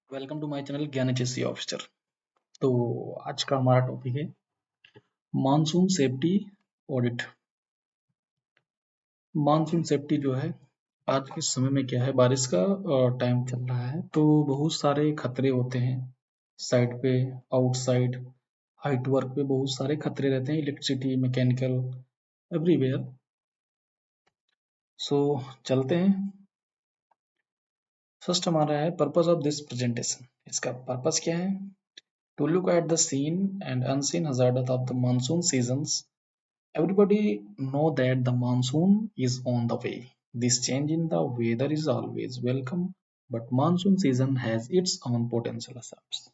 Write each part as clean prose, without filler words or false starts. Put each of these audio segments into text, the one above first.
Welcome to my channel ज्ञान HSC officer. तो आज का हमारा टॉपिक है monsoon safety audit. Monsoon safety जो है आज के समय में क्या है, बारिश का टाइम चल रहा है तो बहुत सारे खतरे होते हैं। साइड पे, आउटसाइड, हाइट वर्क पे बहुत सारे खतरे रहते हैं, इलेक्ट्रिसिटी, मैकेनिकल, एवरीवेयर। सो चलते हैं। फर्स्ट हमारा है पर्पस ऑफ दिस प्रेजेंटेशन। इसका पर्पस क्या है? To look at the seen and unseen hazards of the monsoon seasons. Everybody know that the monsoon is on the way. This change in the weather is always welcome, but monsoon season has its own potential hazards.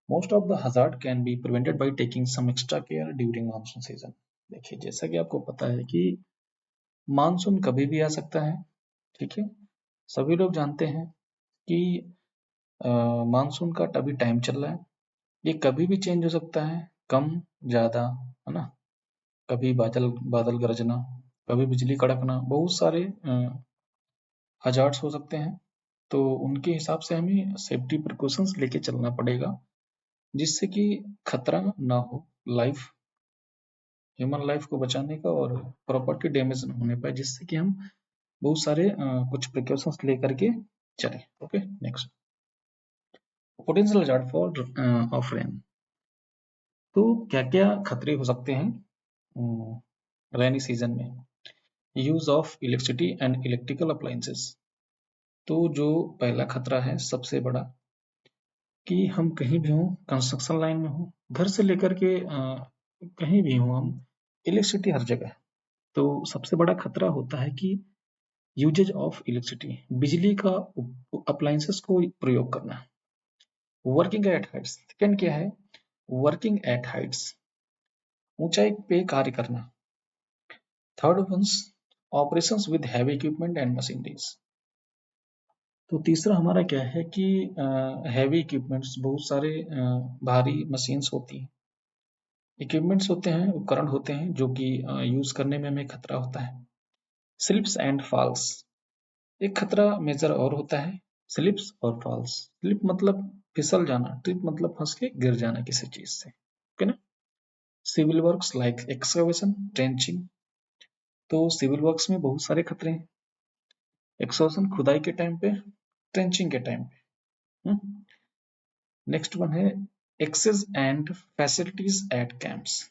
Most of the hazard can be prevented by taking some extra care during monsoon season. देखिए, जैसा कि आपको पता है कि monsoon कभी भी आ सकता है। ठीक है, सभी लोग जानते हैं कि मानसून का अभी टाइम चल रहा है। ये कभी भी चेंज हो सकता है, कम ज्यादा, है ना। कभी बादल बादल गरजना, कभी बिजली कड़कना, बहुत सारे हजार्ड्स हो सकते हैं। तो उनके हिसाब से हमें सेफ्टी प्रिकॉशंस लेके चलना पड़ेगा, जिससे कि खतरा ना हो लाइफ, ह्यूमन लाइफ को बचाने का, और प्रॉपर्टी डैमेज ना होने पाए, जिससे कि हम बहुत सारे कुछ प्रिकॉशंस लेकर के चलें। Okay, next, potential hazard for of rain. तो क्या क्या खतरे हो सकते हैं रेनी सीजन में? Use of electricity and electrical appliances. तो जो पहला खतरा है सबसे बड़ा, कि हम कहीं भी हों, कंस्ट्रक्शन लाइन में हो, घर से लेकर के कहीं भी हों हम, इलेक्ट्रिसिटी हर जगह है। तो सबसे बड़ा खतरा होता है कि यूजेज ऑफ इलेक्ट्रिसिटी, बिजली का अप्लायंसेस को प्रयोग करना। वर्किंग एट हाइट्स, सेकंड क्या है? वर्किंग एट हाइट्स, ऊंचाई पे कार्य करना। Third one, operations with heavy equipment and machineries. तो तीसरा हमारा क्या है कि हैवी इक्विपमेंट्स, बहुत सारे भारी मशीन्स होती हैं, इक्विपमेंट्स होते हैं, उपकरण होते हैं जो कि यूज करने में हमें खतरा होता है। स्लिप्स एंड फॉल्स, एक खतरा मेजर और होता है, स्लिप्स और फॉल्स। स्लिप मतलब फिसल जाना, ट्रिप मतलब फंस के गिर जाना किसी चीज से, ओके ना। Civil works like excavation, trenching. तो सिविल वर्क्स में बहुत सारे खतरे हैं, एक्सकवेशन खुदाई के टाइम पे, ट्रेंचिंग के टाइम पे। नेक्स्ट वन है access and facilities at camps.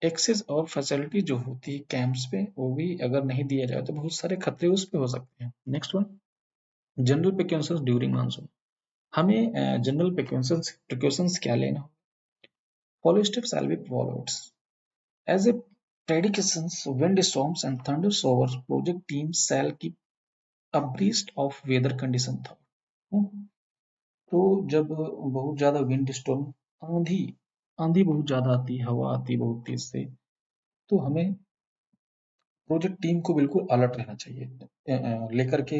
Access और फैसिलिटी जो होती है कैंप्स पे, वो भी अगर नहीं दिया जाए तो बहुत सारे खतरे उस पे हो सकते हैं। Next one, general precautions during monsoon. हमें जनरल प्रिकॉशंस क्या लेना? Follow steps shall be followed as a predications, windstorms and thunder showers. Project teams shall keep abreast of weather condition था। तो जब बहुत ज्यादा विंड स्टॉर्म, आंधी आंधी बहुत ज्यादा आती है, हवा आती है बहुत तेज से, तो हमें प्रोजेक्ट टीम को बिल्कुल अलर्ट रहना चाहिए, लेकर के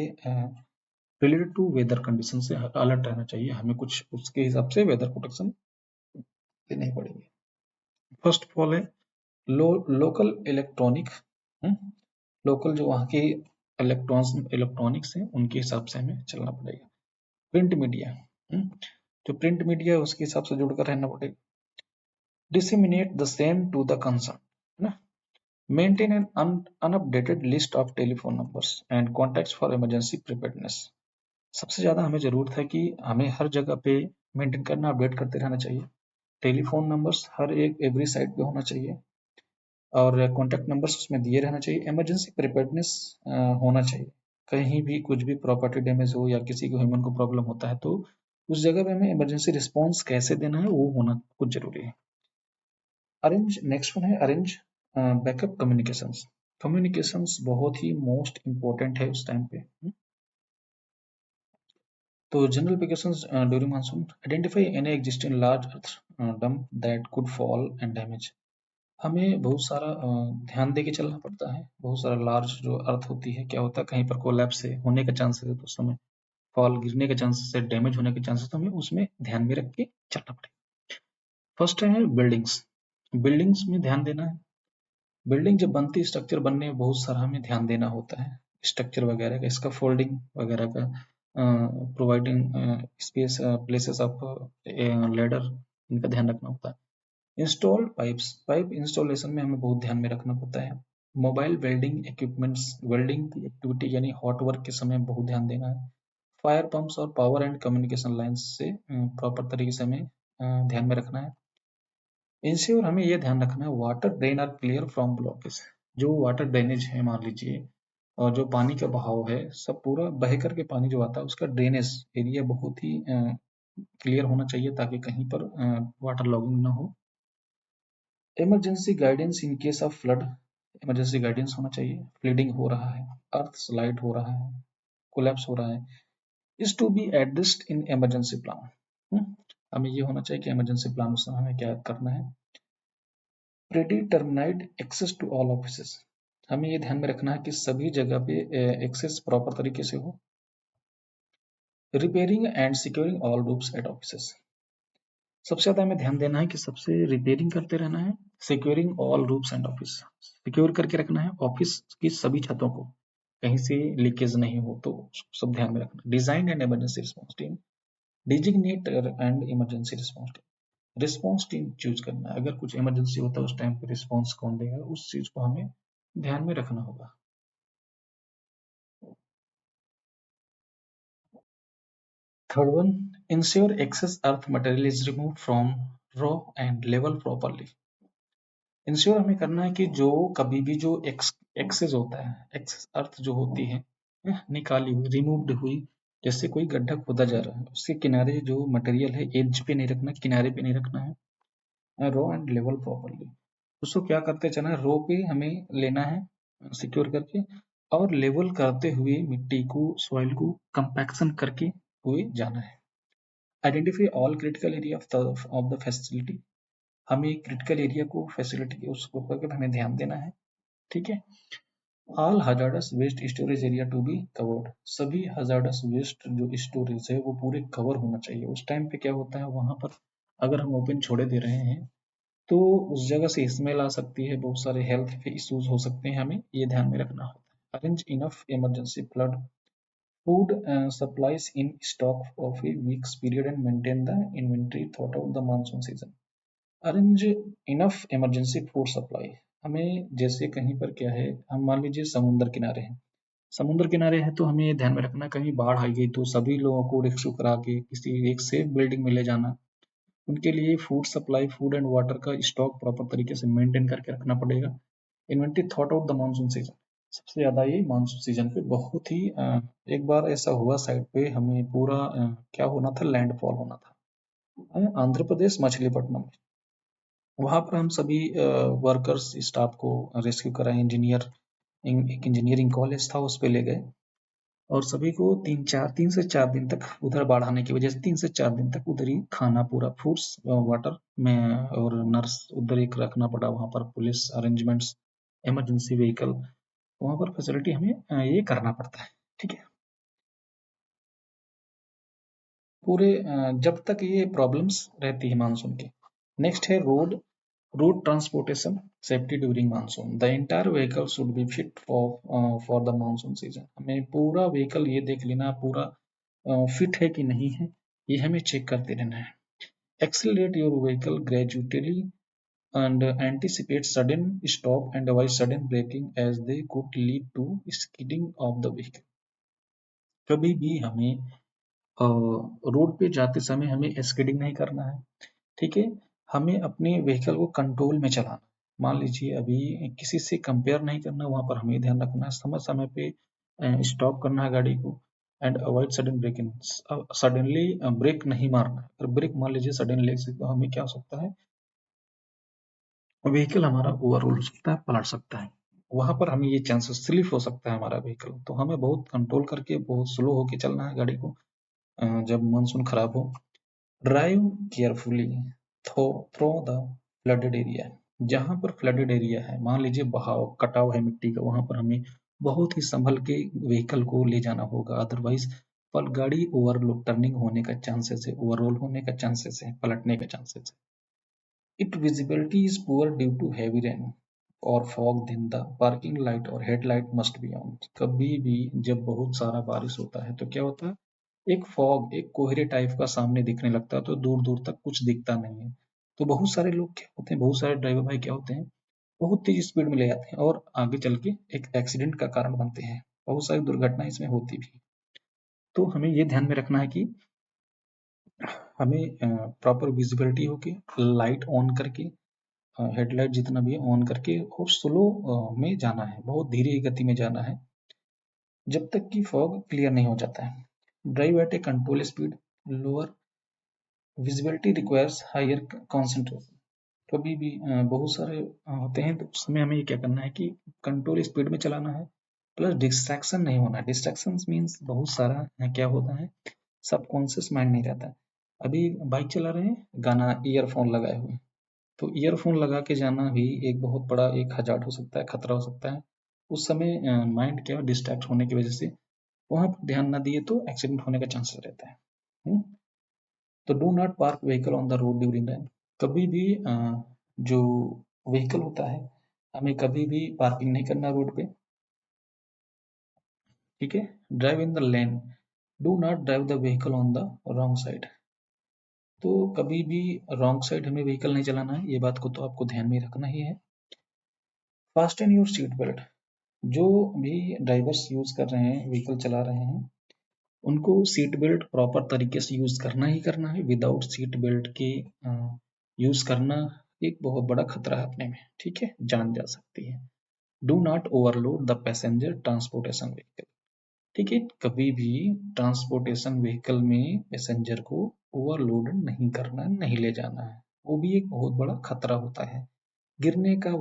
रिलेटेड टू वेदर कंडीशन से अलर्ट रहना चाहिए। हमें कुछ उसके हिसाब से वेदर प्रोटेक्शन देने पड़ेंगे। फर्स्ट ऑफ ऑल है लोकल इलेक्ट्रॉनिक। लोकल जो वहाँ के इलेक्ट्रॉनिक्स हैं, उनके हिसाब से हमें चलना पड़ेगा। प्रिंट मीडिया, जो प्रिंट मीडिया है उसके हिसाब से जुड़कर रहना पड़ेगा। Disseminate the same to the concern, है ना। Maintain an unupdated list of telephone numbers and contacts for emergency preparedness. सबसे ज़्यादा हमें ज़रूरत है कि हमें हर जगह पे मेंटेन करना, अपडेट करते रहना चाहिए। टेलीफोन नंबर्स हर एक एवरी साइट पे होना चाहिए, और कॉन्टैक्ट नंबर्स उसमें दिए रहना चाहिए। इमरजेंसी प्रिपेयर्डनेस होना चाहिए। कहीं भी कुछ भी प्रॉपर्टी डैमेज हो या किसी को ह्यूमन को प्रॉब्लम होता है, तो उस जगह पे हमें इमरजेंसी रिस्पॉन्स कैसे देना है वो होना कुछ जरूरी है। अरेंज, नेक्स्ट वन है अरेंज बैकअप कम्युनिकेशंस। कम्युनिकेशंस बहुत ही मोस्ट इंपॉर्टेंट है उस टाइम पे। तो general precautions during monsoon, identify any existing large earth dump that could fall and damage. हमें बहुत सारा ध्यान दे के चलना पड़ता है। बहुत सारा लार्ज जो अर्थ होती है, क्या होता है कहीं पर कोलैप्स से होने का चांसेस है, तो उस समय फॉल गिरने के चांसेस है, डैमेज होने के चांसेस, तो हमें उसमें ध्यान में रख के चलना पड़ेगा। फर्स्ट है बिल्डिंग्स। बिल्डिंग्स में ध्यान देना है। बिल्डिंग जब बनती है, स्ट्रक्चर बनने में बहुत सारा हमें ध्यान देना होता है, स्ट्रक्चर वगैरह का, इसका फोल्डिंग वगैरह का, providing space places of ladder, इनका ध्यान रखना होता है। इंस्टॉल्ड पाइप्स, पाइप इंस्टॉलेशन में हमें बहुत ध्यान में रखना पड़ता है। मोबाइल वेल्डिंग इक्विपमेंट्स, वेल्डिंग की एक्टिविटी यानी हॉट वर्क के समय बहुत ध्यान देना है। फायर पंप्स और पावर एंड कम्युनिकेशन लाइन्स से प्रॉपर तरीके से हमें ध्यान में रखना है। इंश्योर, हमें ये ध्यान रखना है water drain are clear from blockage. जो वाटर ड्रेनेज है मान लीजिए, और जो पानी का बहाव है सब पूरा बह करके पानी जो आता है उसका ड्रेनेज एरिया बहुत ही क्लियर होना चाहिए ताकि कहीं पर वाटर लॉगिंग ना हो। Emergency guidance in case of flood, emergency guidance होना चाहिए। फ्लडिंग हो रहा है, अर्थ स्लाइड हो रहा है, कोलैप्स हो रहा है, is to be adjust in emergency plan. हमें ये होना चाहिए कि इमरजेंसी प्लान उस समय हमें क्या करना है। प्रेडिटर्मिनाइड एक्सेस टू ऑल ऑफिसेस, हमें ये ध्यान में रखना है कि सभी जगह पे एक्सेस प्रॉपर तरीके से हो। Repairing and securing all rooms at offices, सबसे ज्यादा हमें ध्यान देना है कि सबसे रिपेयरिंग करते रहना है। Securing all rooms and office, secure करके रखना है ऑफिस की सभी छतों को, कहीं से लीकेज नहीं हो तो सब ध्यान में रखना। Design and emergency response team, designator and emergency response team, response team choose करना है। अगर कुछ इमरजेंसी होता है उस टाइम पे रिस्पॉन्स कौन देगा, उस चीज को हमें ध्यान में रखना होगा। Third one, ensure excess earth material is remove from row and level properly. Ensure हमें करना है कि जो कभी भी जो एक्सेस होता है, एक्सेस अर्थ जो होती है निकाली हुई, रिमूव्ड हुई, जैसे कोई गड्ढा खोदा जा रहा है उसके किनारे जो मटेरियल है एज पे नहीं रखना, किनारे पे नहीं रखना है। रो एंड लेवल प्रॉपरली, उसको क्या करते चलना, रो पे हमें लेना है सिक्योर करके, और लेवल करते हुए मिट्टी को, सॉइल को कंपैक्शन करके हुए जाना है। Identify all critical area of the facility, हमें क्रिटिकल एरिया को, फैसिलिटी के उसको पर हमें ध्यान देना है। ठीक है। All hazardous waste storage area to be covered, सभी हजार्डस वेस्ट जो स्टोरेज है वो पूरे कवर होना चाहिए। उस टाइम पे क्या होता है वहां पर अगर हम ओपन छोड़े दे रहे हैं तो उस जगह से स्मेल आ सकती है, बहुत सारे हेल्थ इश्यूज हो सकते हैं, हमें ये ध्यान में रखना होता है। Arrange enough emergency flood food supplies in stock of a week's period and maintain the inventory throughout the monsoon season. Arrange enough emergency food supply, हमें जैसे कहीं पर क्या है, हम मान लीजिए समुद्र किनारे हैं, समुद्र किनारे है तो हमें ध्यान में रखना कहीं बाढ़ आई गई तो सभी लोगों को रेस्क्यू करा के किसी एक सेफ बिल्डिंग में ले जाना, उनके लिए food supply, food and water का स्टॉक प्रॉपर तरीके से मेंटेन करके रखना पड़ेगा। Inventory thought out the monsoon season, सबसे ज्यादा ये मानसून सीजन पे बहुत ही एक बार ऐसा हुआ साइड पे हमें पूरा क्या होना था, लैंडफॉल होना था आंध्र प्रदेश मछलीपट्टनम, वहां पर हम सभी वर्कर्स स्टाफ को रेस्क्यू कराए, इंजीनियर, एक इंजीनियरिंग कॉलेज था उस पे ले गए और सभी को 3 से 4 दिन तक उधर बाढ़ आने की वजह से 3 से 4 दिन तक उधर ही खाना, पूरा फ्रूट्स वाटर में, और नर्स उधर एक रखना पड़ा, वहां पर पुलिस अरेंजमेंट्स, इमरजेंसी व्हीकल, वहां पर फैसिलिटी हमें ये करना पड़ता है। ठीक है। पूरे जब तक ये प्रॉब्लम्स रहती है मानसून की। नेक्स्ट है road, road transportation safety during monsoon, the entire vehicle should be fit for the monsoon season, हमें पूरा व्हीकल ये देख लेना पूरा फिट है कि नहीं है, ये हमें चेक करते रहना है। Accelerate your vehicle gradually and anticipate sudden stop and avoid sudden braking as they could lead to skidding of the vehicle, कभी भी हमें रोड पे जाते समय हमें स्किडिंग नहीं करना है। ठीक है। हमें अपने व्हीकल को कंट्रोल में चलाना, मान लीजिए अभी किसी से कंपेयर नहीं करना, वहां पर हमें ध्यान रखना है, समय समय पे स्टॉप करना है गाड़ी को, and avoid sudden braking, suddenly brake नहीं मारना है। अगर ब्रेक मान लीजिए सडन लेग से तो हमें क्या हो सकता है, व्हीकल हमारा ओवरऑल हो सकता है, पलट सकता है, वहां पर हमें ये चांसेस, स्लिप हो सकता है हमारा व्हीकल, तो हमें बहुत कंट्रोल करके बहुत स्लो होके चलना है गाड़ी को जब मानसून खराब हो। Drive carefully through the flooded area, जहां पर फ्लडेड एरिया है, मान लीजिए बहाव कटाव है मिट्टी का, वहां पर हमें बहुत ही संभल के व्हीकल को ले जाना होगा, अदरवाइज पर गाड़ी ओवरलोड टर्निंग होने का चांसेस है, ओवररोल होने का चांसेस है, पलटने का चांसेस है। If visibility is poor due to heavy rain or fog, then the parking light or headlight must be on. कभी भी जब बहुत सारा बारिश होता है तो क्या होता है, एक फॉग, एक कोहरे टाइप का सामने दिखने लगता है, तो दूर दूर तक कुछ दिखता नहीं है। तो बहुत सारे लोग क्या होते हैं, बहुत सारे ड्राइवर भाई क्या होते हैं, बहुत तेज स्पीड में ले जाते हैं और आगे चल के एक एक्सीडेंट का कारण बनते हैं। बहुत सारी दुर्घटनाएं इसमें होती भी। तो हमें ये ध्यान में रखना है कि हमें प्रॉपर विजिबिलिटी होके लाइट ऑन करके, हेडलाइट जितना भी ऑन करके और स्लो में जाना है, बहुत धीरे गति में जाना है जब तक कि फॉग क्लियर नहीं हो जाता है। Drive at a control speed, lower visibility requires higher concentration. कभी भी बहुत सारे होते हैं, तो उस समय हमें ये क्या करना है कि कंट्रोल स्पीड में चलाना है, प्लस डिस्ट्रैक्शन नहीं होना है। डिस्ट्रैक्शन मीन्स बहुत सारा क्या होता है, सबकॉन्शियस माइंड नहीं रहता है। अभी बाइक चला रहे हैं, गाना ईयरफोन लगाए हुए, तो ईयरफोन लगा के जाना भी एक बहुत बड़ा एक हजार्ड हो सकता है, खतरा हो सकता है। उस समय माइंड क्या डिस्ट्रैक्ट होने की वजह से वहां पर ध्यान ना दिए तो एक्सीडेंट होने का चांसेस रहता है। तो do not park vehicle on the road during rain. कभी भी जो व्हीकल होता है, हमें कभी भी पार्किंग नहीं करना रोड पे, ठीक है। Drive in the lane, do not drive the vehicle on the wrong side. तो कभी भी रॉन्ग साइड हमें व्हीकल नहीं चलाना है, ये बात को तो आपको ध्यान में रखना ही है। फास्टन योर सीट बेल्ट, जो भी ड्राइवर्स यूज कर रहे हैं, व्हीकल चला रहे हैं, उनको सीट बेल्ट प्रॉपर तरीके से यूज करना ही करना है। विदाउट सीट बेल्ट के यूज करना एक बहुत बड़ा खतरा है अपने में, ठीक है, जान जा सकती है। Do not overload the passenger transportation vehicle, ठीक है, कभी भी ट्रांसपोर्टेशन व्हीकल में पैसेंजर को ओवरलोड नहीं करना, नहीं ले जाना है। वो भी एक बहुत बड़ा खतरा होता है। गिरने का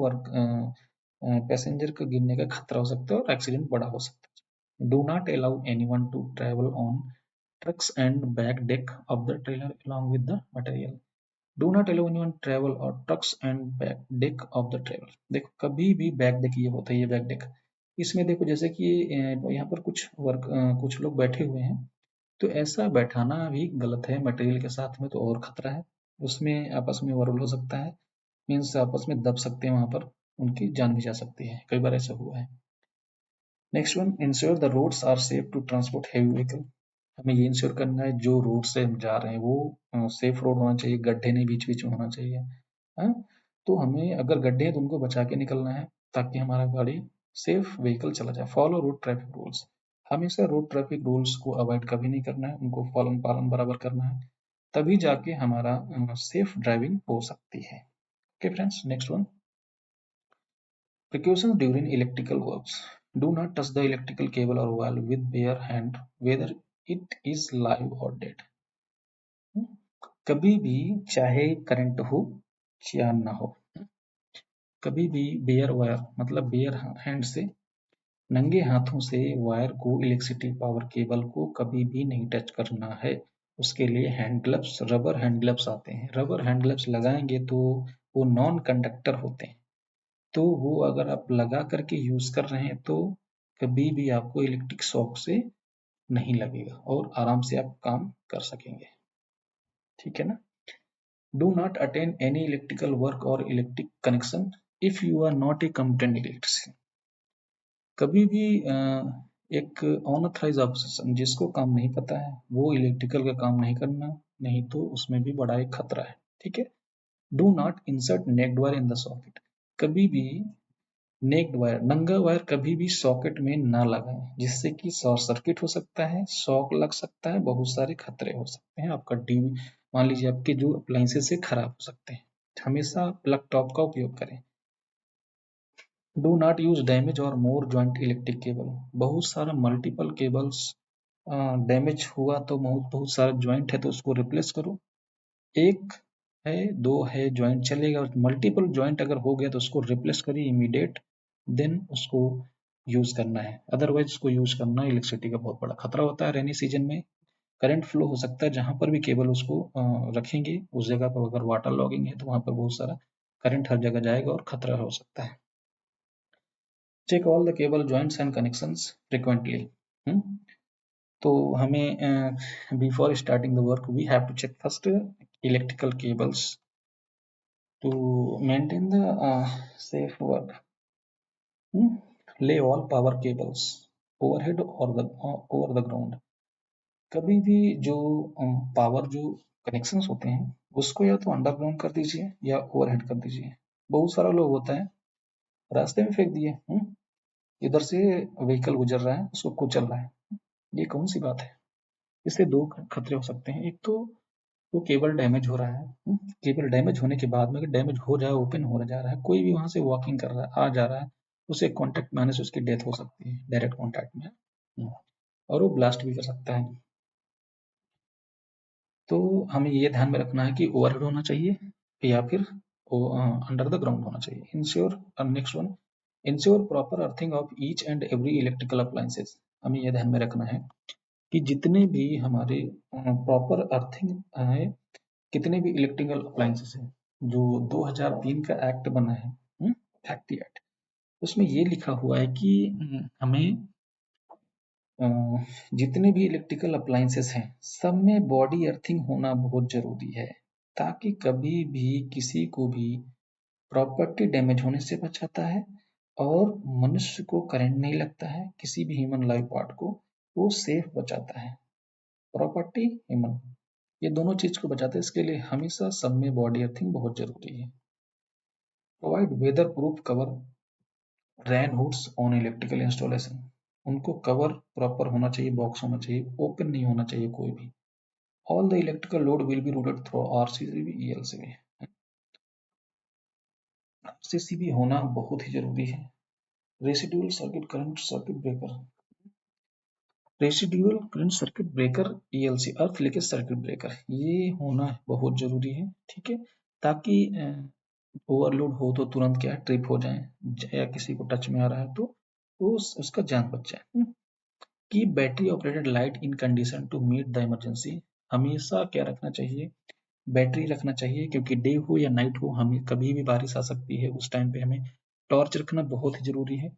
पैसेंजर का गिरने का खतरा हो सकता है और एक्सीडेंट बड़ा हो सकता है। Do not allow anyone to travel on trucks and back deck of the trailer along with the material. Do not allow anyone travel or trucks and back deck of the trailer. देखो कभी भी back deck, ये होता है ये back deck, इसमें देखो जैसे कि यहाँ पर कुछ लोग बैठे हुए हैं, तो ऐसा बैठाना भी गलत है। मटेरियल के साथ में तो और खतरा है, उसमें आपस में ओवरलोड हो सकता है, मीन्स आपस में दब सकते हैं, वहां पर उनकी जान भी जा सकती है, कई बार ऐसा हुआ है। Next one, ensure the roads are safe to transport heavy vehicle. हमें ये इंश्योर करना है जो रोड से हम जा रहे हैं वो सेफ रोड होना चाहिए, गड्ढे नहीं बीच बीच में होना चाहिए। हाँ, तो हमें अगर गड्ढे हैं तो उनको बचा के निकलना है ताकि हमारा गाड़ी सेफ व्हीकल चला जाए। फॉलो रोड ट्रैफिक रूल्स, हमेशा रोड ट्रैफिक रूल्स को अवॉइड कभी नहीं करना है, उनको पालन पालन बराबर करना है, तभी जाके हमारा सेफ ड्राइविंग हो सकती है। Okay friends, next one, precautions during electrical works. Do not touch the electrical cable or wire with bare hand, whether it is live or dead. कभी भी चाहे करंट हो या ना हो, कभी भी बेयर वायर मतलब बेयर हैंड से, नंगे हाथों से वायर को, इलेक्ट्रिसिटी पावर केबल को कभी भी नहीं टच करना है। उसके लिए hand gloves, rubber hand gloves आते हैं। रबर हैंड ग्लव्स लगाएंगे तो वो नॉन कंडक्टर होते हैं, तो वो अगर आप लगा करके यूज कर रहे हैं तो कभी भी आपको इलेक्ट्रिक शॉक से नहीं लगेगा और आराम से आप काम कर सकेंगे, ठीक है ना। Do not attend any electrical work और electric connection if you are not a competent electrician. कभी भी एक अनऑथराइज ऑफिसर जिसको काम नहीं पता है वो इलेक्ट्रिकल का काम नहीं करना, नहीं तो उसमें भी बड़ा एक खतरा है, ठीक है। Do not insert naked wire in the socket, कभी भी नेक्ड वायर, नंगा वायर कभी भी सॉकेट में ना लगाएं, जिससे कि शॉर्ट सर्किट हो सकता है, शॉक लग सकता है, बहुत सारे खतरे हो सकते हैं। आपका टीवी, मान लीजिए आपके जो अप्लायंसेस से खराब हो सकते हैं। हमेशा प्लग टॉप का उपयोग करें। डू नॉट यूज डैमेज और मोर ज्वाइंट इलेक्ट्रिक केबल, बहुत सारा मल्टीपल केबल्स डैमेज हुआ तो बहुत बहुत सारा ज्वाइंट है तो उसको रिप्लेस करो। एक है, दो है ज्वाइंट चलेगा, मल्टीपल ज्वाइंट अगर हो गया तो उसको रिप्लेस करिए इमीडिएट, देन उसको यूज करना है। अदरवाइज उसको यूज करना इलेक्ट्रिसिटी का बहुत बड़ा खतरा होता है। रेनी सीजन में करंट फ्लो हो सकता है, जहां पर भी केबल उसको रखेंगे उस जगह पर अगर वाटर लॉगिंग है तो वहां पर बहुत सारा करंट हर जगह जाएगा और खतरा हो सकता है। Check all the cable joints and connections frequently. तो हमें before starting the work we have to check first electrical cables to maintain the safe work. Lay all power cables overhead or over the ground. कभी भी जो power जो connections होते हैं उसको या तो अंडरग्राउंड कर दीजिए या ओवरहेड कर दीजिए। बहुत सारा लोग होता है रास्ते में फेंक दिए, इधर से व्हीकल गुजर रहा है उसको कुचल रहा है, ये कौन सी बात है। इससे दो खतरे हो सकते हैं। एक तो वो केबल डैमेज हो रहा है, केबल डैमेज होने के बाद में अगर डैमेज हो जाए, ओपन हो जा रहा है, कोई भी वहां से वॉकिंग कर रहा है, आ जा रहा है, उसे कांटेक्ट में आने से उसकी डेथ हो सकती है डायरेक्ट कांटेक्ट में। और वो ब्लास्ट भी कर सकता है। तो हमें ये ध्यान में रखना है कि ओवरहेड होना चाहिए या फिर अंडर द ग्राउंड होना चाहिए। Ensure, next one, ensure proper earthing of each and every electrical appliances. हमें यह ध्यान में रखना है कि जितने भी हमारे प्रॉपर अर्थिंग है, कितने भी इलेक्ट्रिकल अप्लायंसेस हैं, जो 2003 का एक्ट बना है, फैक्ट्री एक्ट, उसमें ये लिखा हुआ है कि हमें अ, जितने भी इलेक्ट्रिकल अप्लायंसेस हैं सब में बॉडी अर्थिंग होना बहुत जरूरी है, ताकि कभी भी किसी को भी प्रॉपर्टी डैमेज होने से बचाता है और मनुष्य को करंट नहीं लगता है, किसी भी ह्यूमन लाइफ पार्ट को वो सेफ बचाता है। प्रॉपर्टी, ह्यूमन, ये दोनों चीज को बचाते हैं। इसके लिए हमेशा सब में बॉडी अर्थिंग बहुत जरूरी है। Provide weather proof cover rain hoods on electrical installation. उनको कवर प्रॉपर होना चाहिए, बॉक्स होना चाहिए, ओपन नहीं होना चाहिए कोई भी। All the electrical load will be rooted through RCCB ELCB. RCCB होना बहुत ही जरूरी है। Residual circuit current circuit breaker, residual current circuit breaker ELC, अर्थ लीकेज सर्किट ब्रेकर, ये होना बहुत जरूरी है, ठीक है, ताकि ओवरलोड हो तो तुरंत क्या ट्रिप हो जाए या किसी को टच में आ रहा है तो वो उसका जान बच जाए। Keep battery operated light in condition to meet the emergency. हमेशा क्या रखना चाहिए, बैटरी रखना चाहिए, क्योंकि डे हो या नाइट हो हमें कभी भी बारिश आ सकती है, उस टाइम पे हमें टॉर्च रखना बहुत ही जरूरी है,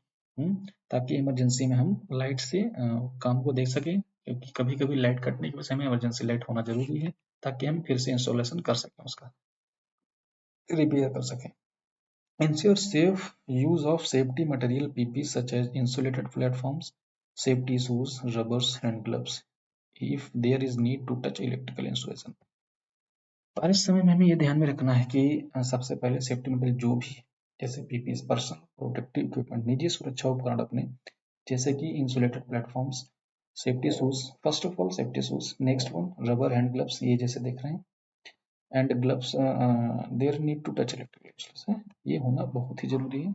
ताकि इमरजेंसी में हम लाइट से काम को देख सकें, क्योंकि कभी कभी लाइट कटने की वजह से हमें इमरजेंसी लाइट होना जरूरी है, ताकि हम फिर से इंस्टॉलेशन कर सकें, उसका रिपेयर कर सकें। Ensure safe use of safety material PP such as insulated platforms, safety shoes, rubbers, and gloves if there is need to touch electrical installation। बारिश समय में हमें यह ध्यान में रखना है कि सबसे पहले सेफ्टी मटेरियल जो भी, जैसे पीपी, पर्सनल प्रोटेक्टिव इक्विपमेंट, निजी सुरक्षा उपकरण अपने, जैसे कि insulated platforms, safety shoes, first of all safety shoes, next one rubber hand gloves, ये जैसे देख रहे हैं, and gloves there need to touch electrical, ये होना बहुत ही जरूरी है।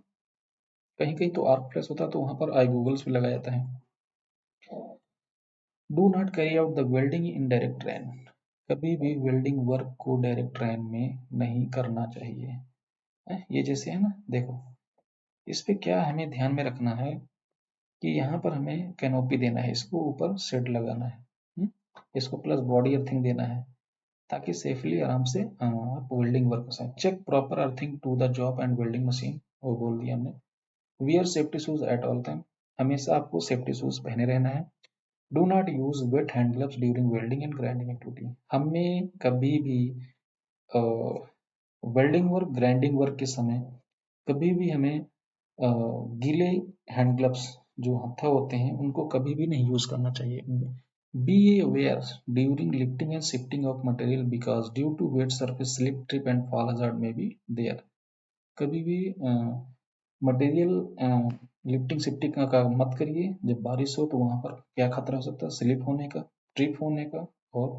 कहीं कहीं तो आर्क फ्लैश होता है तो वहां पर आई गूगल्स भी लगाया जाता है। Do not carry out the welding in direct rain. कभी भी वेल्डिंग वर्क को डायरेक्ट रेन में नहीं करना चाहिए। ये जैसे है ना, देखो इस पे क्या हमें ध्यान में रखना है कि यहाँ पर हमें कैनोपी देना है, इसको ऊपर शेड लगाना है, इसको प्लस बॉडी अर्थिंग देना है, ताकि सेफली आराम से आप वेल्डिंग वर्क कर सकें। Check proper earthing to the job and welding machine, वो बोल दिया हमने। Wear safety shoes at all time, हमेशा आपको सेफ्टी शूज पहने रहना है। Do not use wet hand gloves during welding and grinding activity. हमें कभी भी वेल्डिंग वर्क, ग्राइंडिंग वर्क के समय कभी भी हमें गीले हैंड ग्लव्स जो हत्था होते हैं उनको कभी भी नहीं यूज करना चाहिए। Be aware during lifting and shifting of material because due to wet surface slip trip and fall hazard में बी देयर। कभी भी मटेरियल लिफ्टिंग शिफ्टिंग का मत करिए। जब बारिश हो तो वहां पर क्या खतरा हो सकता है, स्लिप होने का, ट्रिप होने का और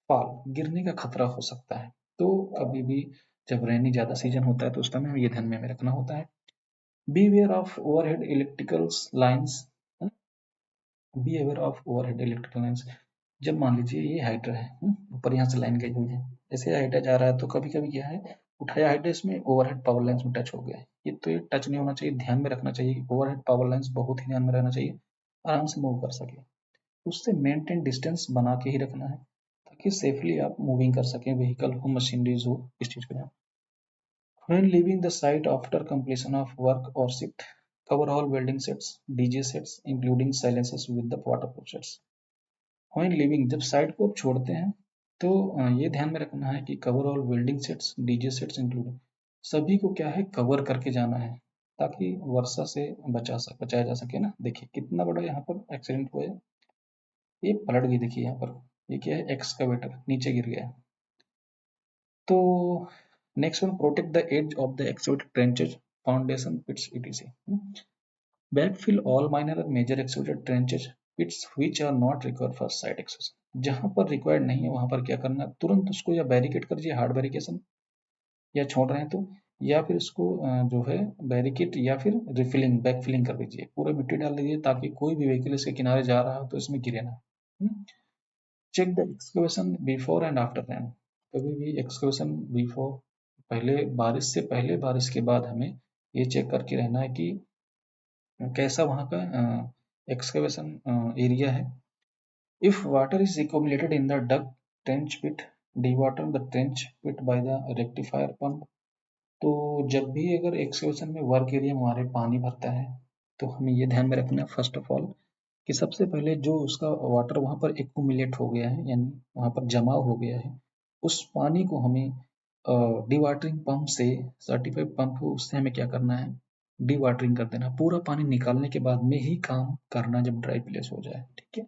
फॉल, गिरने का खतरा हो सकता है। तो कभी भी जब रेनी ज्यादा सीजन होता है तो उस टाइम हमें ये ध्यान में रखना होता है। Be aware of overhead electrical lines, be aware of overhead electrical lines. जब मान लीजिए ये हाइड्रा है, ऊपर यहाँ से लाइन गई हुई है, ऐसे हाइड्रा जा रहा है तो कभी कभी क्या है, उठाया हाइड्रा इसमें ओवरहेड पावर लाइन्स में टच हो गया है, ये तो ये टच नहीं होना चाहिए, ध्यान में रखना चाहिए। ओवरहेड पावर लाइन्स बहुत ही ध्यान में रहना चाहिए, आराम से मूव कर सके, उससे मेंटेन डिस्टेंस बना के ही रखना है, ताकि सेफली आप मूविंग कर सकें, व्हीकल हो, मशीनरीज हो, इस चीज पे ध्यान। When leaving the site after completion of work or shift, cover all welding sets, DJ sets, including silencers with the waterproof sets। When leaving, जब साइट को आप छोड़ते हैं तो ये ध्यान में रखना है कि cover all welding sets, DJ sets including, सभी को क्या है कवर करके जाना है, ताकि वर्षा से बचाया जा सके ना। देखिए कितना बड़ा यहाँ पर एक्सीडेंट हुआ है, ये पलट गई, देखिए यहाँ पर, ये क्या है, एक्सकवेटर नीचे गिर गया। तो next one, protect the edge of the excavated trenches, foundation pits etc. Backfill all minor and major excavated trenches pits which are not required for site access. जहां पर रिक्वायर्ड नहीं है वहां पर क्या करना, तुरंत उसको या बैरिकेड कर दीजिए, हार्ड बैरिकेशन, या छोड़ रहे हैं तो, या फिर इसको जो है बैरिकेड या फिर रिफिलिंग बैकफिलिंग कर दीजिए, पूरा मिट्टी डाल दीजिए ताकि कोई भी व्हीकल इसके किनारे जा रहा हो तो इसमें गिरे ना। Check the excavation before and after rain, कभी भी एक्सकवेशन बिफोर, पहले बारिश से पहले, बारिश के बाद हमें ये चेक करके रहना है कि कैसा वहाँ का एक्सकवेशन एरिया है। If water is accumulated in the duct trench pit, dewater the trench pit by the rectifier pump। तो जब भी अगर एक्सकवेशन में वर्क एरिया में हमारे पानी भरता है तो हमें ये ध्यान में रखना है फर्स्ट ऑफ ऑल कि सबसे पहले जो उसका वाटर वहाँ पर एक्यूमुलेट हो गया है, यानी वहाँ पर जमा हो गया है, उस पानी को हमें डिवाटरिंग पंप से, सर्टिफाइड पंप हो उससे हमें क्या करना है, डिवाटरिंग कर देना, पूरा पानी निकालने के बाद में ही काम करना जब ड्राई प्लेस हो जाए, ठीक है।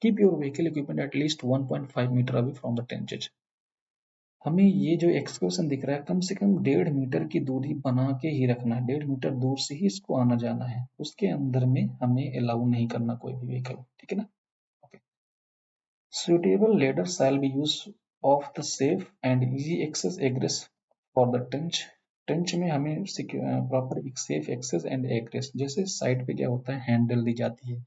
Keep your vehicle equipment at least 1.5 metre away from the trenches. हमें ये जो एक्सकवेशन दिख रहा है कम से कम 1.5 मीटर की दूरी बना के ही रखना है, 1.5 मीटर दूर से ही इसको आना जाना है, उसके अंदर में हमें अलाउ नहीं करना कोई भी व्हीकल, ठीक है ना। Okay. Suitable ladder shall be use of the safe and easy access egress for the trench. Trench में हमें प्रॉपर एक सेफ एक्सेस एंड एग्रेस, जैसे साइड पे क्या होता है, हैंडल दी जाती है,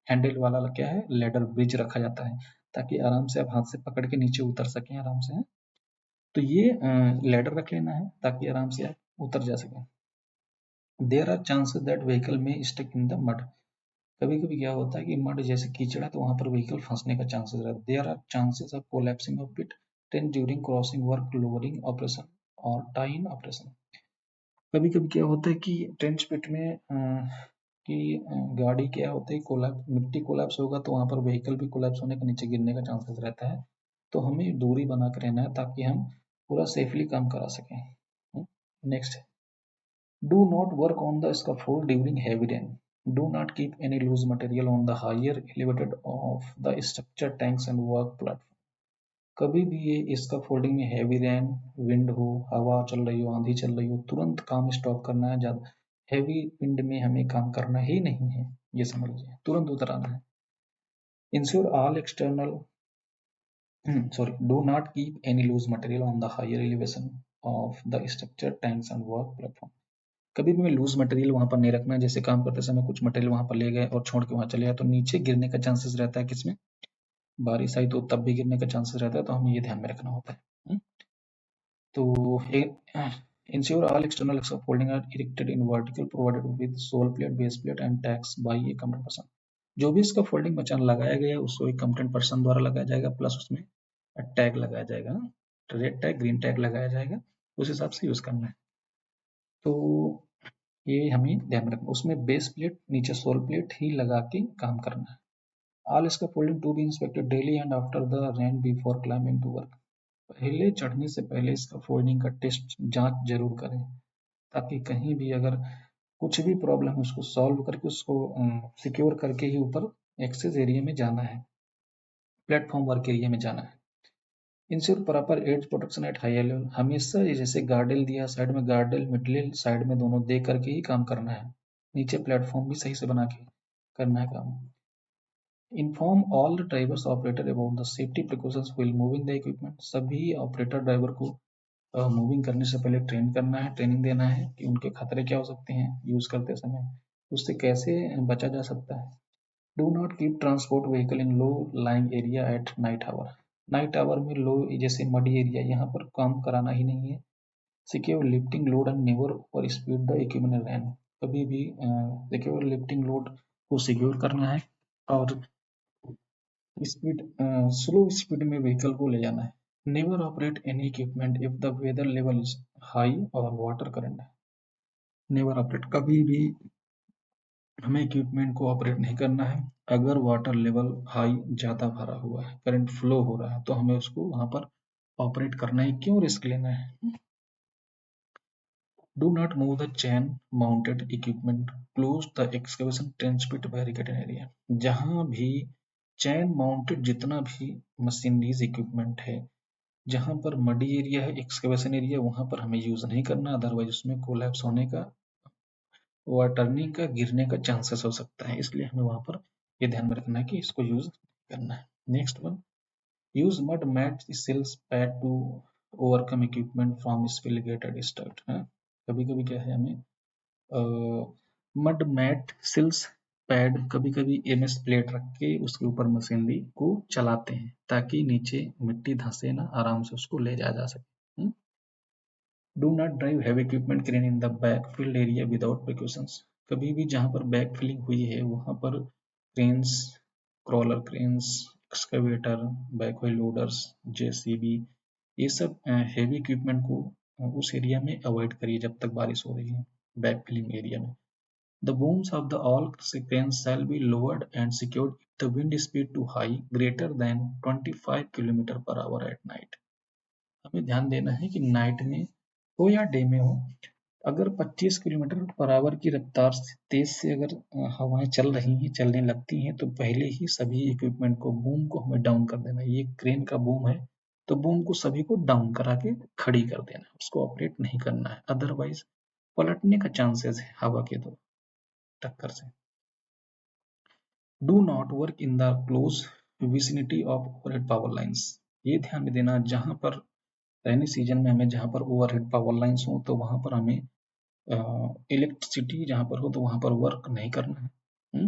हैंडल वाला क्या है, लेडर ब्रिज रखा जाता है ताकि आराम से आप हाथ से पकड़ के नीचे उतर सकें आराम से। तो ये लैडर रख लेना है ताकि आराम से आप उतर जा सकें। There are chances that vehicle में स्टक इन द मड, कभी कभी क्या होता है कि मड जैसे कीचड़ है तो वहां पर व्हीकल फंसने का चांसेस रहता है। There are chances of collapsing of pit ten during crossing work lowering operation और टाइन ऑपरेशन। कभी कभी क्या होता है कि ट्रेंच पिट में गाड़ी क्या होता है, कोलैप्स, मिट्टी कोलैप्स होगा तो वहां पर व्हीकल भी कोलैप्स होने का, नीचे गिरने का चांसेस रहता है। तो हमें दूरी बना कर रहना है ताकि हम पूरा सेफली काम करा सकें। Next, do not work on the scaffold during heavy rain. Do not keep any loose material on the higher elevated of the structure tanks and work platform. कभी भी ये इसका फोल्डिंग में हैवी रेन, विंड हो, हवा चल रही हो, आंधी चल रही हो, तुरंत काम स्टॉप करना है। ज्यादा हैवी विंड में हमें काम करना ही नहीं है, ये समझ लीजिए, तुरंत उतर आना है। Ensure all external sorry, do not keep any loose material on the higher elevation of the structure tanks and work platform। कभी भी लूज मटेरियल वहां पर नहीं रखना है, जैसे काम करते समय कुछ मटेरियल वहां पर ले गए और छोड़ के वहां चले गए तो नीचे गिरने का चांसेस रहता है, किसमें, बारिश आई तो तब भी गिरने का चांसेस रहता है, तो हमें ये ध्यान में रखना होता है। तो ensure all external scaffolding are erected in vertical provided with sole plate, base plate and tags by a competent person। जो भी इसका फोल्डिंग मचान लगाया गया है उसको एक कम्पिटेंट पर्सन द्वारा लगाया जाएगा, प्लस उसमें टैग लगाया जाएगा, रेड टैग ग्रीन टैग लगाया जाएगा, उस हिसाब से यूज करना है। तो ये हमें ध्यान में रखना, उसमें बेस प्लेट नीचे सोल प्लेट ही लगा के काम करना है। ऑल इसका folding to be inspected daily and after the rain before climbing to work. पहले चढ़ने से पहले इसका फोल्डिंग का टेस्ट जांच जरूर करें ताकि कहीं भी अगर कुछ भी प्रॉब्लम है उसको सॉल्व करके उसको सिक्योर करके ही ऊपर एक्सेस एरिया में जाना है, प्लेटफॉर्म वर्क एरिया में जाना है। Ensure proper edge protection at high level, हमेशा ये जैसे गार्डल दिया साइड में, गार्डल मिडल साइड में दोनों दे करके ही काम करना है, नीचे प्लेटफॉर्म भी सही से बना के करना है काम। Inform all the drivers operator about the safety precautions wheel moving the equipment, सभी ऑपरेटर ड्राइवर को मूविंग करने से पहले ट्रेन करना है, ट्रेनिंग देना है कि उनके खतरे क्या हो सकते हैं यूज करते समय, उससे कैसे बचा जा सकता है। Do not keep transport vehicle in low lying area at night hour, night hour में लो जैसे मडी एरिया यहाँ पर काम कराना ही नहीं है। Secure lifting load and never over speed the equipment ran, कभी भी सिक्योर लिफ्टिंग लोड को सिक्योर करना है और स्पीड, स्लो स्पीड में व्हीकल को ले जाना है। Never operate any equipment if the weather level is high और वाटर करंट है, नेवर ऑपरेट, कभी भी हमें इक्विपमेंट को ऑपरेट नहीं करना है अगर वाटर लेवल हाई, ज्यादा भरा हुआ है, करंट फ्लो हो रहा है तो हमें उसको वहां पर ऑपरेट करना है, क्यों रिस्क लेना है। Do not move the chain mounted equipment close the excavation trench pit barricade area, जहां भी चैन माउंटेड जितना भी मशीनरीज इक्विपमेंट है, जहाँ पर मडी एरिया है, एक्सकवेशन एरिया, वहाँ पर हमें यूज नहीं करना, अदरवाइज उसमें कोलैप्स होने का, टर्निंग का, गिरने का चांसेस हो सकता है, इसलिए हमें वहाँ पर ये ध्यान में रखना है कि इसको यूज करना है। Next one, use mud mat sills pad to overcome equipment from स्पिलगेटेड स्टार्ट है। कभी कभी क्या है, हमें मड मैट सिल्स पैड, कभी कभी एमएस प्लेट रख के उसके ऊपर मशीनरी को चलाते हैं ताकि नीचे मिट्टी धंसे ना, आराम से उसको ले जाया जा सके। Do not drive heavy equipment crane in the backfield area without precautions. कभी भी जहाँ पर बैक फिलिंग हुई है वहाँ पर cranes, crawler cranes, excavator, backhoe loaders, JCB, ये सब हैवी इक्विपमेंट को उस एरिया में अवॉइड करिए जब तक बारिश हो रही है, बैक फिलिंग एरिया में। The booms of the all cranes shall be lowered and secured if the wind speed too high greater than 25 km per hour at night। हमें ध्यान देना है कि नाइट में हो या डे में हो, अगर 25 किलोमीटर पर आवर की रफ्तार से तेज से अगर हवाएं चल रही हैं, चलने लगती हैं, तो पहले ही सभी इक्विपमेंट को, बूम को हमें डाउन कर देना है। ये क्रेन का बूम है, तो बूम को सभी को डाउन करा के खड़ी कर देना है, उसको ऑपरेट नहीं करना है, अदरवाइज पलटने का चांसेस है हवा के दो टक्कर से। Do not work in the close vicinity of overhead power lines. ये ध्यान में देना, जहां पर रेनी सीजन में हमें जहाँ पर ओवरहेड पावर लाइन्स हो तो वहाँ पर हमें इलेक्ट्रिसिटी जहाँ पर हो तो वहाँ पर वर्क नहीं करना है।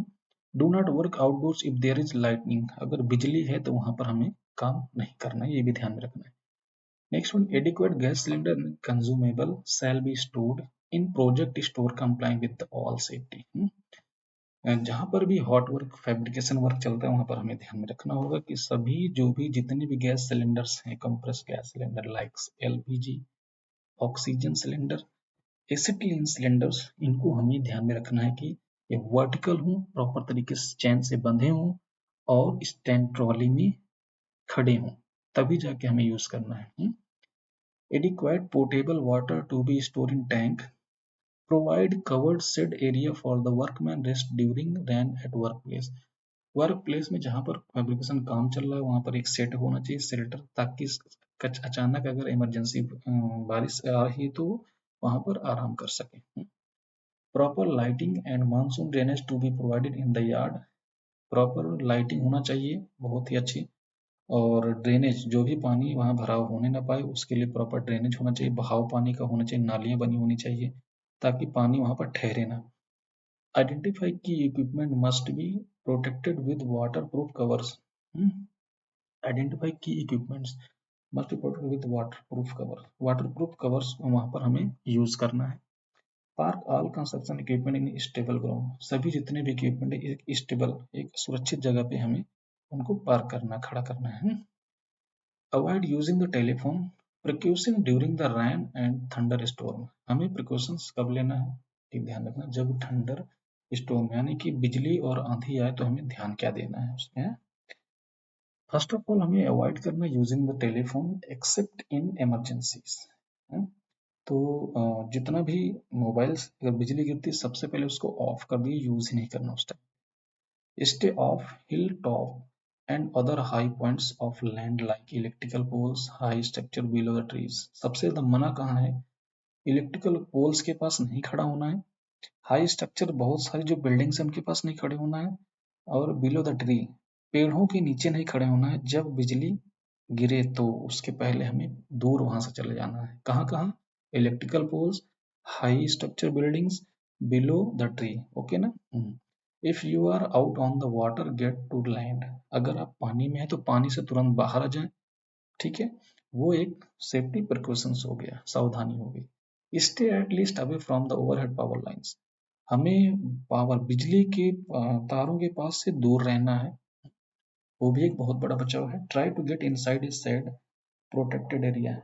Do not work outdoors if there is lightning. अगर बिजली है तो वहाँ पर हमें काम नहीं करना है, ये भी ध्यान में रखना है। Next one, adequate gas cylinder consumable shall be stored in project store complying with all safety. जहाँ पर भी हॉट वर्क, फैब्रिकेशन वर्क चलता है वहाँ पर हमें ध्यान में रखना होगा कि सभी जो भी जितने भी गैस सिलेंडर्स हैं, compress gas cylinder like LPG, oxygen cylinder, acetylene cylinders, इनको हमें ध्यान में रखना है कि ये वर्टिकल हों, प्रॉपर तरीके से चैन से बंधे हों और स्टैंड ट्रॉली में खड़े हों, तभी जाके हमें यूज करना है। Adequate portable water to be store in tank, provide covered shed area for the workman rest during rain at work place. Work place में जहाँ पर फैब्रिकेशन काम चल रहा है वहाँ पर एक सेट होना चाहिए, शेल्टर, ताकि अचानक अगर इमरजेंसी बारिश आ रही है तो वहाँ पर आराम कर सके। Proper lighting and monsoon drainage to be provided in the yard. Proper lighting होना चाहिए, बहुत ही अच्छी, और ड्रेनेज, जो भी पानी वहाँ भराव होने ना पाए उसके लिए प्रॉपर ड्रेनेज होना चाहिए, बहाव पानी का होना चाहिए, नालियाँ बनी होनी चाहिए ताकि पानी वहाँ पर ठहरे ना। Identify key equipment must be protected with waterproof covers. Identify key equipments must be protected with waterproof cover. Waterproof covers वहाँ पर हमें यूज करना है। Park all construction equipment in stable ground. सभी जितने भी equipment है एक स्टेबल, एक सुरक्षित जगह पे हमें उनको पार्क करना, खड़ा करना है। Avoid using the telephone precaution during the rain and thunder storm. हमें प्रिकॉशंस कब लेना है, एक ध्यान रखना, जब थंडर स्टॉर्म यानी कि बिजली और आंधी आए तो हमें ध्यान क्या देना है उसमें। फर्स्ट ऑफ ऑल हमें अवॉइड करना using the telephone accept in emergencies. तो जितना भी मोबाइल्स अगर बिजली गिरती है सबसे पहले उसको ऑफ कर दिए, यूज ही नहीं करना उस time. Stay off hill top and other high points of land like electrical poles, high structure below the trees. सबसे ज्यादा मना कहाँ है, इलेक्ट्रिकल पोल्स के पास नहीं खड़ा होना है, हाई स्ट्रक्चर बहुत सारी जो बिल्डिंग्स है उनके पास नहीं खड़े होना है, और बिलो द ट्री, पेड़ों के नीचे नहीं खड़े होना है। जब बिजली गिरे तो उसके पहले हमें दूर वहां से चले जाना है। कहाँ कहाँ, electrical poles, high structure buildings, below the tree, okay ना। If you are out on the water get to land. अगर आप पानी में है तो पानी से तुरंत बाहर आ जाए, ठीक है, वो एक सेफ्टी प्रिकॉशंस हो गया, सावधानी हो गई। Stay at least away from the overhead power lines. हमें पावर, बिजली के तारों के पास से दूर रहना है, वो भी एक बहुत बड़ा बचाव है। Try to get inside is said protected area.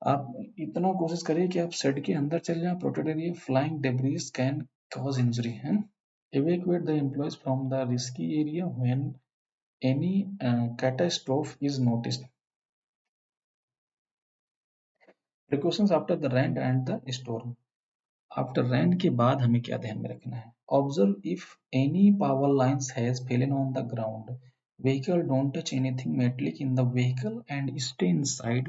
आप इतना कोशिश करिए कि आप शेड के अंदर चले जाएं, protected area. Flying debris can cause injury है। evacuate the employees from the risky area when any catastrophe is noticed. Precautions after the rain and the storm. After rain के बाद हमें क्या ध्यान में रखना है? Observe if any power lines has fallen on the ground, vehicle don't touch anything metallic in the vehicle and stay inside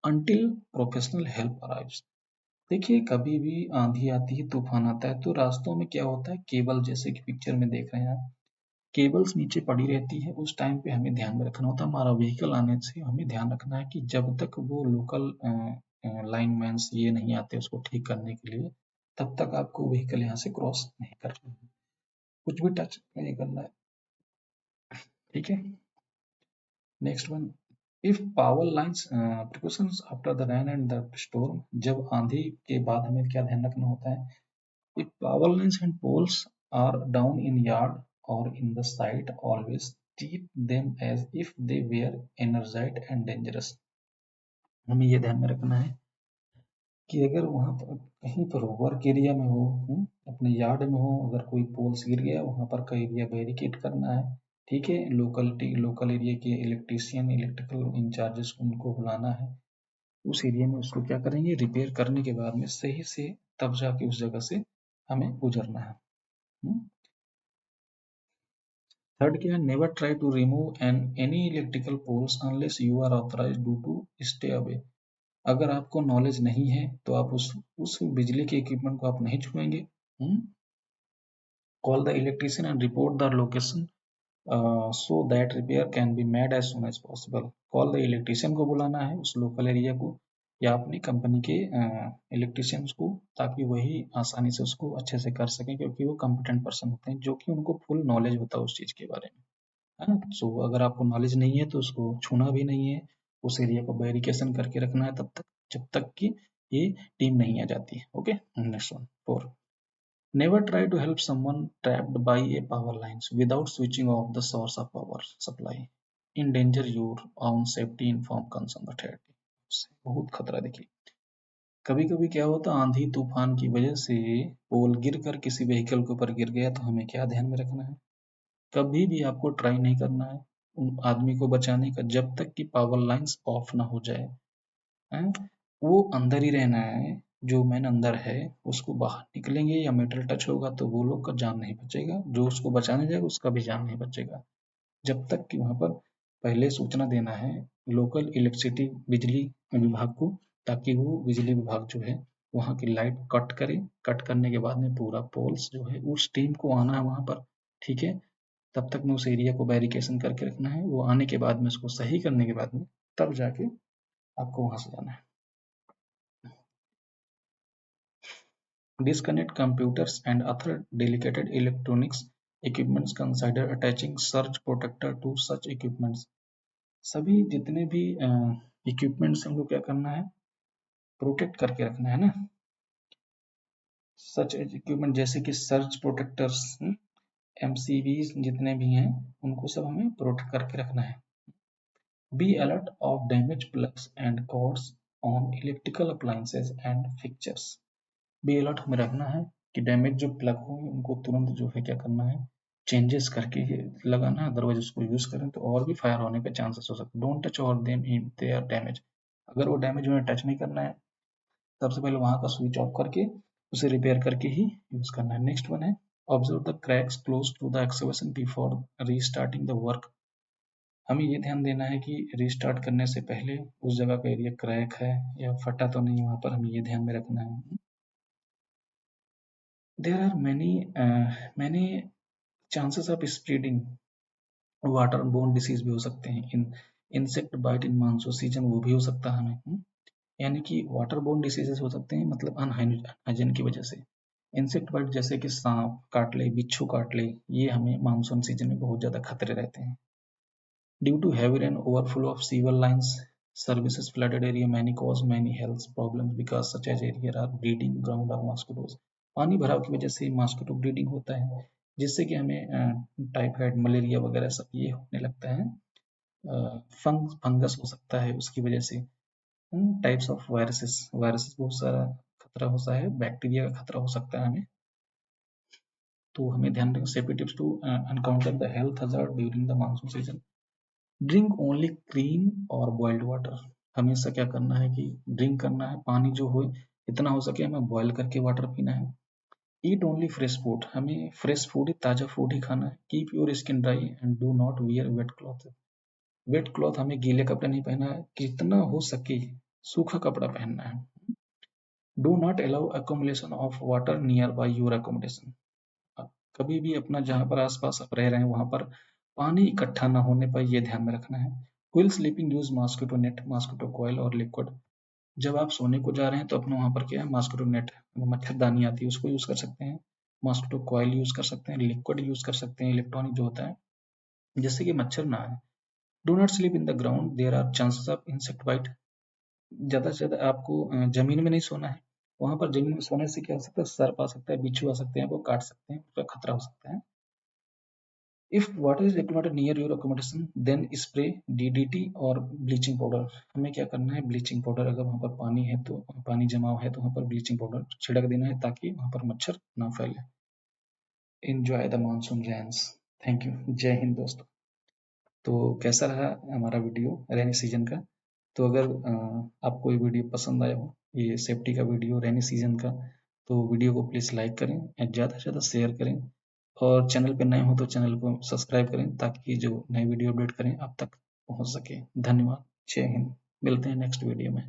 until professional help arrives. देखिए, कभी भी आंधी आती है, तूफान आता है, तो रास्तों में क्या होता है, केबल जैसे कि पिक्चर में देख रहे हैं आप, केबल्स नीचे पड़ी रहती है। उस टाइम पे हमें ध्यान में रखना होता है, हमारा व्हीकल आने से हमें ध्यान रखना है कि जब तक वो लोकल लाइनमैन्स ये नहीं आते उसको ठीक करने के लिए, तब तक आपको व्हीकल यहाँ से क्रॉस नहीं करना है, कुछ भी टच नहीं करना है। ठीक है, next one, if power lines precautions after the rain and the storm, जब आंधी के बाद हमें क्या ध्यान रखना होता है? If power lines and poles are down in yard or in the site, always treat them as if they were energized and dangerous. हमें ये ध्यान में रखना है कि अगर वहाँ पर कहीं पर वर्क एरिया में हो, अपने यार्ड में हो, अगर कोई पोल्स गिर गया, वहाँ पर का एरिया बैरिकेड करना है। ठीक है, लोकल एरिया के इलेक्ट्रीशियन, इलेक्ट्रिकल इंचार्जेस उनको बुलाना है, उस एरिया में उसको क्या करेंगे, रिपेयर करने के बाद में सही से तब जाके उस जगह से हमें गुजरना है। थर्ड क्या है? Never try to remove any electrical poles unless you are authorized do to stay away. अगर आपको नॉलेज नहीं है तो आप उस बिजली के इक्विपमेंट को आप नहीं छुएंगे। Call the electrician and report the location so that repair can be made as soon as possible. Call the electrician को बुलाना है, उस लोकल एरिया को या अपनी कंपनी के इलेक्ट्रिशियंस को, ताकि वही आसानी से उसको अच्छे से कर सकें, क्योंकि वो कॉम्पिटेंट पर्सन होते हैं जो कि उनको फुल नॉलेज होता है उस चीज़ के बारे में, है ना। सो अगर आपको नॉलेज नहीं है तो उसको छूना भी नहीं है, उस एरिया को बैरिकेशन करके रखना है तब तक जब तक कि ये टीम नहीं आ जाती है। Okay, next one 4, never try to help someone trapped by a power lines without switching off the source of power supply. Endanger your own safety, inform concern authority. बहुत खतरा। देखिए, कभी कभी क्या होता है, आंधी तूफान की वजह से पोल गिर कर किसी व्हीकल के ऊपर गिर गया, तो हमें क्या ध्यान में रखना है? कभी भी आपको ट्राई नहीं करना है उन आदमी को बचाने का जब तक कि पावर लाइंस ऑफ ना हो जाए, हैं? वो अंदर ही रहना है, जो मैन अंदर है उसको बाहर निकलेंगे या मेटल टच होगा तो वो लोग का जान नहीं बचेगा, जो उसको बचाने जाएगा उसका भी जान नहीं बचेगा। जब तक कि वहां पर पहले सूचना देना है लोकल इलेक्ट्रिसिटी बिजली विभाग को, ताकि वो बिजली विभाग जो है वहाँ की लाइट कट करे, कट करने के बाद में पूरा पोल्स जो है उस टीम को आना है वहां पर। ठीक है, तब तक में उस एरिया को बैरिकेशन करके रखना है, वो आने के बाद में उसको सही करने के बाद में तब जाके आपको वहां से जाना है। Disconnect computers and other delicate electronics equipments, consider attaching surge protector to such equipments. सभी जितने भी इक्विपमेंट्स हमको क्या करना है, प्रोटेक्ट करके रखना है ना। सच इक्विपमेंट जैसे कि सर्च प्रोटेक्टर्स, एमसीवीज जितने भी हैं उनको सब हमें प्रोटेक्ट करके रखना है। Be alert of damage plugs and cords on electrical appliances and fixtures. Be alert हमें रखना है कि डैमेज जो प्लग होंगे उनको तुरंत जो है क्या करना है, चेंजेस करके लगाना है, अदरवाइज उसको यूज करें तो और भी फायर होने के चांसेस हो सकते हैं। डोंट टच और them in they are damage. अगर वो डैमेज उन्हें टच नहीं करना है, सबसे पहले वहां का स्विच ऑफ करके उसे रिपेयर करके ही यूज करना है। नेक्स्ट वन है, observe the cracks close to the excavation before restarting the work. हमें ये ध्यान देना है कि रीस्टार्ट करने से पहले उस जगह का एरिया क्रैक है या फटा तो नहीं, वहां पर हमें ये ध्यान में रखना है। There are many chances of spreading water borne disease भी हो सकते हैं, insect bite in monsoon season वो भी हो सकता है हमें, यानी कि वाटर बोर्न डिसीजेस हो सकते हैं, मतलब अनहाइजीन की वजह से। इंसेक्ट बाइट जैसे कि सांप काट ले, बिच्छू काट ले, ये हमें मानसून सीजन में बहुत ज्यादा खतरे रहते हैं। Due to heavy rain, overflow of sewer lines, services flooded area many cause many health problems because such as area are breeding ground of mosquitoes. पानी भराव की वजह से मॉस्किटो ब्रीडिंग होता है, जिससे कि हमें टाइफाइड, मलेरिया वगैरह सब ये होने लगता है। फंगस हो सकता है उसकी वजह से। टाइप्स ऑफ वायरसेस, वायरसेस बहुत सारा खतरा होता है, बैक्टीरिया का खतरा हो सकता है हमें, तो हमें ध्यान रखना। Safety tips to encounter the health hazard during the monsoon season. Drink only clean और बॉइल्ड वाटर। हमेशा क्या करना है कि ड्रिंक करना है, पानी जो हो जितना हो सके हमें बॉयल करके वाटर पीना है। ईट ओनली फ्रेश फूड, हमें फ्रेश फूड ही, ताज़ा फूड ही खाना है। Keep your skin dry and do not wear wet cloth. Wet cloth, हमें गीले कपड़े नहीं पहनना है, कितना हो सके सूखा कपड़ा पहनना है। Do not allow accumulation of water near by your accommodation, कभी भी अपना जहाँ पर आसपास आप रह रहे हैं वहां पर पानी इकट्ठा ना होने पर ये ध्यान में रखना है। Wheel sleeping use mosquito net, mosquito coil और लिक्विड, जब आप सोने को जा रहे हैं तो अपने वहां पर क्या है, मॉस्किटो नेट, मच्छरदानी आती है, उसको यूज कर सकते हैं। मॉस्किटो कॉइल यूज कर सकते हैं, लिक्विड यूज कर सकते हैं इलेक्ट्रॉनिक जो होता है, जिससे कि मच्छर ना आए। Do not sleep in the ground, there are chances of insect bite, ज़्यादा से ज़्यादा आपको ज़मीन में नहीं सोना है। वहाँ पर ज़मीन में सोने से क्या हो सकता है, सर्प आ सकता है, बिच्छू आ सकते हैं, आपको काट सकते हैं, उसका खतरा हो सकता है। If water is accumulated near your accommodation then spray DDT और ब्लीचिंग पाउडर, हमें क्या करना है, ब्लीचिंग पाउडर, अगर वहाँ पर पानी है तो, पानी जमा है तो वहाँ पर ब्लीचिंग पाउडर छिड़क देना है ताकि वहाँ पर मच्छर ना फैले। Enjoy the monsoon rains. Thank you, जय हिंद दोस्तों। तो कैसा रहा हमारा वीडियो रेनी सीजन का? तो अगर आपको ये वीडियो पसंद आया हो, ये सेफ्टी का वीडियो रेनी सीजन का, तो वीडियो को प्लीज़ लाइक करें एंड ज़्यादा से ज़्यादा शेयर करें, और चैनल पे नए हो तो चैनल को सब्सक्राइब करें ताकि जो नई वीडियो अपडेट करें आप तक पहुंच सके। धन्यवाद, जय हिंद, मिलते हैं नेक्स्ट वीडियो में।